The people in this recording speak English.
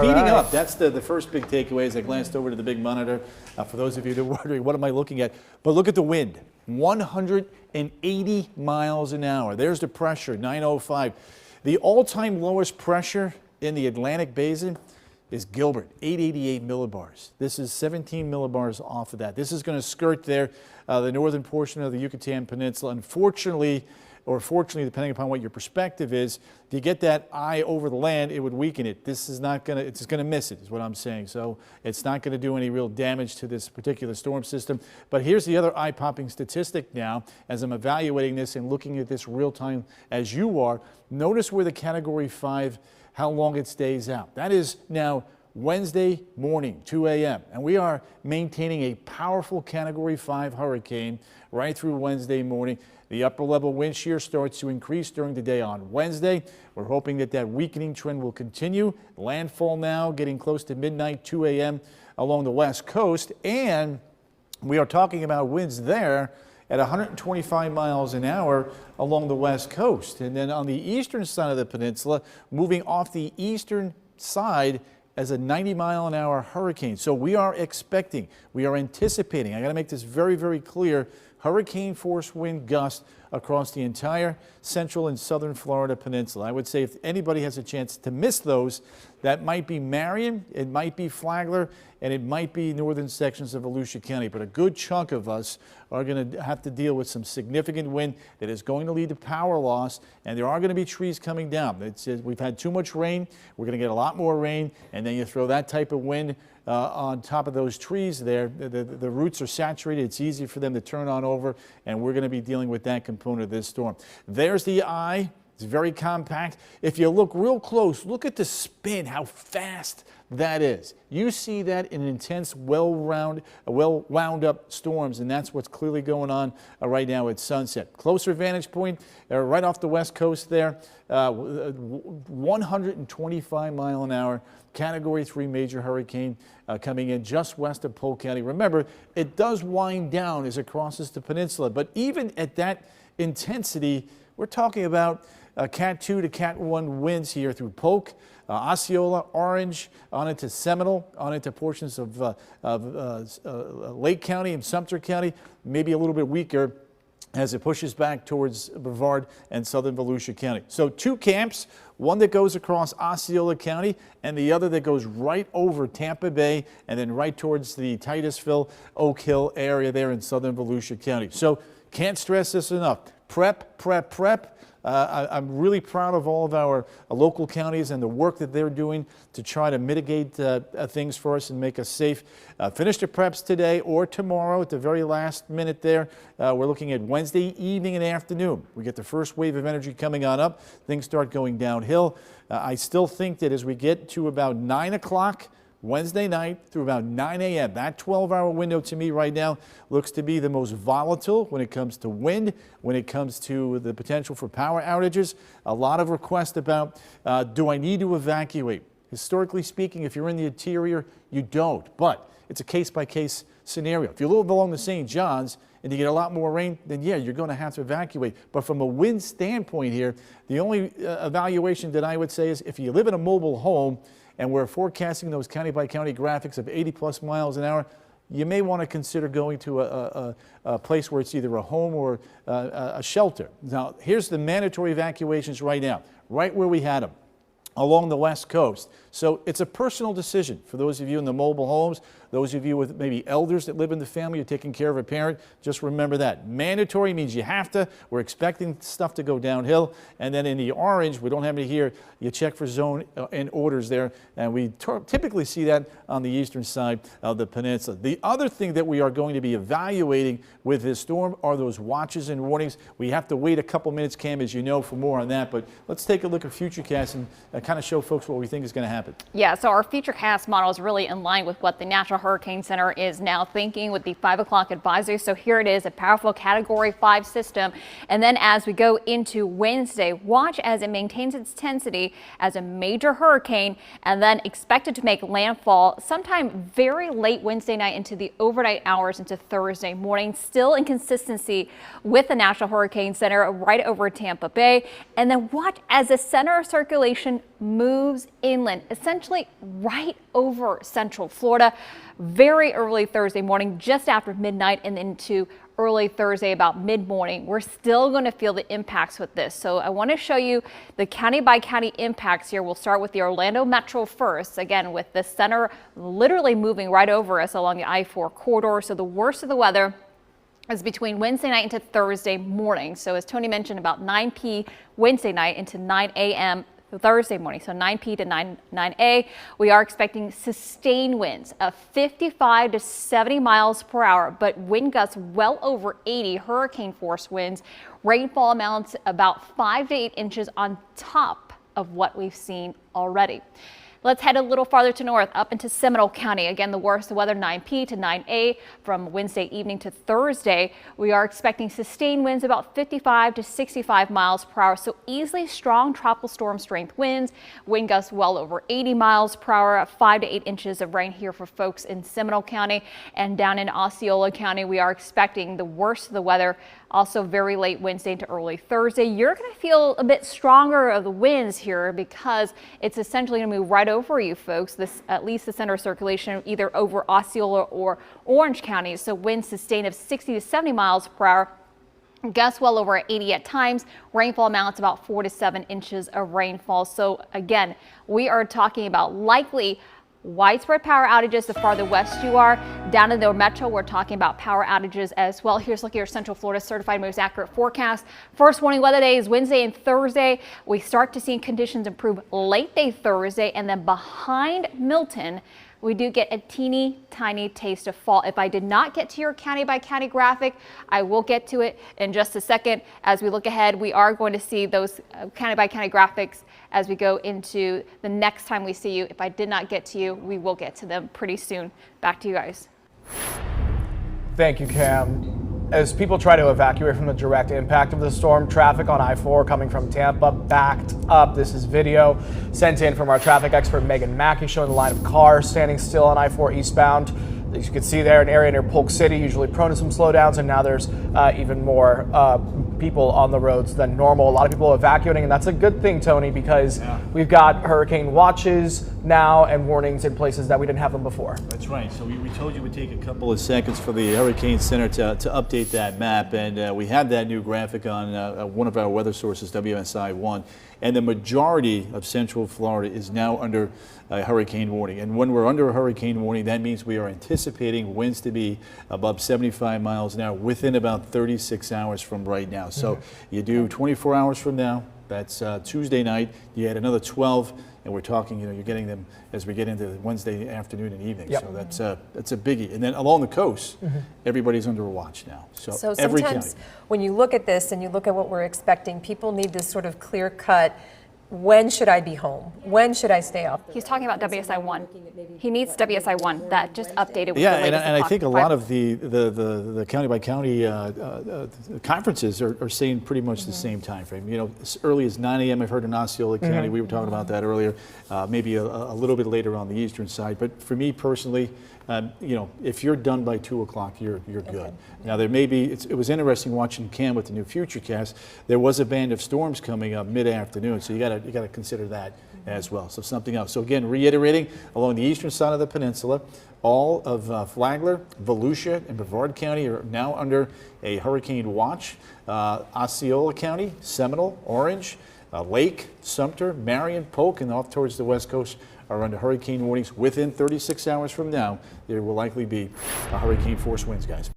Heating up, that's the first big takeaway as I glanced over to the big monitor. For those of you that are wondering, what am I looking at? But look at the wind, 180 miles an hour. There's the pressure, 905. The all-time lowest pressure in the Atlantic Basin is Gilbert, 888 millibars. This is 17 millibars off of that. This is going to skirt there, the northern portion of the Yucatan Peninsula. Unfortunately, or fortunately, depending upon what your perspective is, if you get that eye over the land, it would weaken it. This is not going to, it's going to miss it, is what I'm saying. So it's not going to do any real damage to this particular storm system. But here's the other eye-popping statistic now, as I'm evaluating this and looking at this real time as you are. Notice where the Category 5, how long it stays out. That is now Wednesday morning, 2 a.m. And we are maintaining a powerful Category 5 hurricane right through Wednesday morning. The upper level wind shear starts to increase during the day on Wednesday. We're hoping that that weakening trend will continue. Landfall now getting close to midnight, 2 a.m. along the west coast. And we are talking about winds there at 125 miles an hour along the west coast. And then on the eastern side of the peninsula, moving off the eastern side as a 90-mile-an-hour hurricane. So we are expecting, we are anticipating, I got to make this very, very clear, hurricane force wind gusts across the entire central and southern Florida peninsula. I would say if anybody has a chance to miss those, that might be Marion, it might be Flagler, and it might be northern sections of Volusia County. But a good chunk of us are going to have to deal with some significant wind that is going to lead to power loss, and there are going to be trees coming down. We've had too much rain. We're going to get a lot more rain, and then you throw that type of wind on top of those trees there. The roots are saturated. It's easy for them to turn on over, and we're going to be dealing with that component of this storm. There's the eye. It's very compact. If you look real close, look at the spin, how fast that is. You see that in intense, well-wound up storms, and that's what's clearly going on right now at sunset. Closer vantage point, right off the west coast there, 125 mile an hour, Category 3 major hurricane coming in just west of Polk County. Remember, it does wind down as it crosses the peninsula, but even at that intensity, we're talking about Cat 2 to Cat 1 winds here through Polk, Osceola, Orange, on into Seminole, on into portions of Lake County and Sumter County, maybe a little bit weaker as it pushes back towards Brevard and southern Volusia County. So two camps, one that goes across Osceola County and the other that goes right over Tampa Bay and then right towards the Titusville, Oak Hill area there in southern Volusia County. So can't stress this enough. Prep, prep, prep. I'm really proud of all of our local counties and the work that they're doing to try to mitigate things for us and make us safe. Finish the preps today or tomorrow at the very last minute there. We're looking at Wednesday evening and afternoon. We get the first wave of energy coming on up. Things start going downhill. I still think that as we get to about 9 o'clock, Wednesday night through about 9 a.m. That 12-hour window to me right now looks to be the most volatile when it comes to wind, when it comes to the potential for power outages. A lot of requests about, do I need to evacuate? Historically speaking, if you're in the interior, you don't. But it's a case-by-case scenario. If you live along the St. Johns and you get a lot more rain, then yeah, you're going to have to evacuate. But from a wind standpoint here, the only evaluation that I would say is if you live in a mobile home, and we're forecasting those county-by-county graphics of 80-plus miles an hour, you may want to consider going to a place where it's either a home or a shelter. Now, here's the mandatory evacuations right now, right where we had them, along the west coast. So it's a personal decision for those of you in the mobile homes, those of you with maybe elders that live in the family, you're taking care of a parent, just remember that. Mandatory means you have to. We're expecting stuff to go downhill. And then in the orange, we don't have any here, you check for zone and orders there. And we typically see that on the eastern side of the peninsula. The other thing that we are going to be evaluating with this storm are those watches and warnings. We have to wait a couple minutes, Cam, as you know, for more on that. But let's take a look at Futurecast and kind of show folks what we think is going to happen. Yeah, so our Futurecast model is really in line with what the National Hurricane Center is now thinking with the 5 o'clock advisory. So here it is, a powerful Category 5 system. And then as we go into Wednesday, watch as it maintains its intensity as a major hurricane and then expected to make landfall sometime very late Wednesday night into the overnight hours into Thursday morning. Still in consistency with the National Hurricane Center right over Tampa Bay. And then watch as the center of circulation moves inland, essentially right over central Florida, very early Thursday morning, just after midnight and into early Thursday about mid-morning. We're still going to feel the impacts with this. So I want to show you the county by county impacts here. We'll start with the Orlando Metro first, again with the center literally moving right over us along the I-4 corridor. So the worst of the weather is between Wednesday night into Thursday morning. So as Tony mentioned, about 9 p. Wednesday night into 9 a.m. Thursday morning, so 9 p to 9 a. We are expecting sustained winds of 55 to 70 miles per hour, but wind gusts well over 80 hurricane force winds. Rainfall amounts about 5 to 8 inches on top of what we've seen already. Let's head a little farther to north up into Seminole County. Again, the worst of weather 9 p to 9 a from Wednesday evening to Thursday. We are expecting sustained winds about 55 to 65 miles per hour. So easily strong tropical storm strength winds, wind gusts well over 80 miles per hour, 5 to 8 inches of rain here for folks in Seminole County. And down in Osceola County, we are expecting the worst of the weather. Also very late Wednesday into early Thursday. You're going to feel a bit stronger of the winds here because it's essentially going to move right over you folks, this at least the center of circulation either over Osceola or Orange counties. So winds sustained of 60 to 70 miles per hour. Gusts well over 80 at times. Rainfall amounts about 4 to 7 inches of rainfall. So again, we are talking about likely widespread power outages the farther west you are. Down in the metro, we're talking about power outages as well. Here's looking at your Central Florida certified most accurate forecast. First warning weather days Wednesday and Thursday. We start to see conditions improve late day Thursday, and then behind Milton, we do get a teeny tiny taste of fall. If I did not get to your county by county graphic, I will get to it in just a second. As we look ahead, we are going to see those county by county graphics as we go into the next time we see you. If I did not get to you, we will get to them pretty soon. Back to you guys. Thank you, Cam. As people try to evacuate from the direct impact of the storm, traffic on I-4 coming from Tampa backed up. This is video sent in from our traffic expert Megan Mackey showing the line of cars standing still on I-4 eastbound. As you can see there, an area near Polk City, usually prone to some slowdowns, and now there's even more people on the roads than normal. A lot of people evacuating, and that's a good thing, Tony, because we've got hurricane watches now and warnings in places that we didn't have them before. That's right. So we told you it would take a couple of seconds for the Hurricane Center to update that map, and we had that new graphic on one of our weather sources, WSI-1, and the majority of Central Florida is now under a hurricane warning. And when we're under a hurricane warning, that means we are anticipating winds to be above 75 miles an hour within about 36 hours from right now. So you do 24 hours from now, that's Tuesday night, you add another 12, and we're talking, you're getting them as we get into Wednesday afternoon and evening. Yep. So that's a biggie. And then along the coast, everybody's under a watch now. So every sometimes county. when you look at this and you look at what we're expecting, people need this sort of clear cut. When should I be home? When should I stay off? He's talking about WSI-1. He needs WSI-1 that just updated with Yeah, the latest and I think a lot of five- the county by county conferences are saying pretty much the same time frame. As early as 9 a.m. I've heard in Osceola County. We were talking about that earlier. Maybe a little bit later on the eastern side. But for me personally, if you're done by 2 o'clock, you're good. Now there may be. It was interesting watching Cam with the new Futurecast. There was a band of storms coming up mid-afternoon, so you got to consider that as well. So something else. So again, reiterating, along the eastern side of the peninsula, all of Flagler, Volusia, and Brevard County are now under a hurricane watch. Osceola County, Seminole, Orange, Lake, Sumter, Marion, Polk, and off towards the west coast are under hurricane warnings. Within 36 hours from now, there will likely be a hurricane force winds, guys.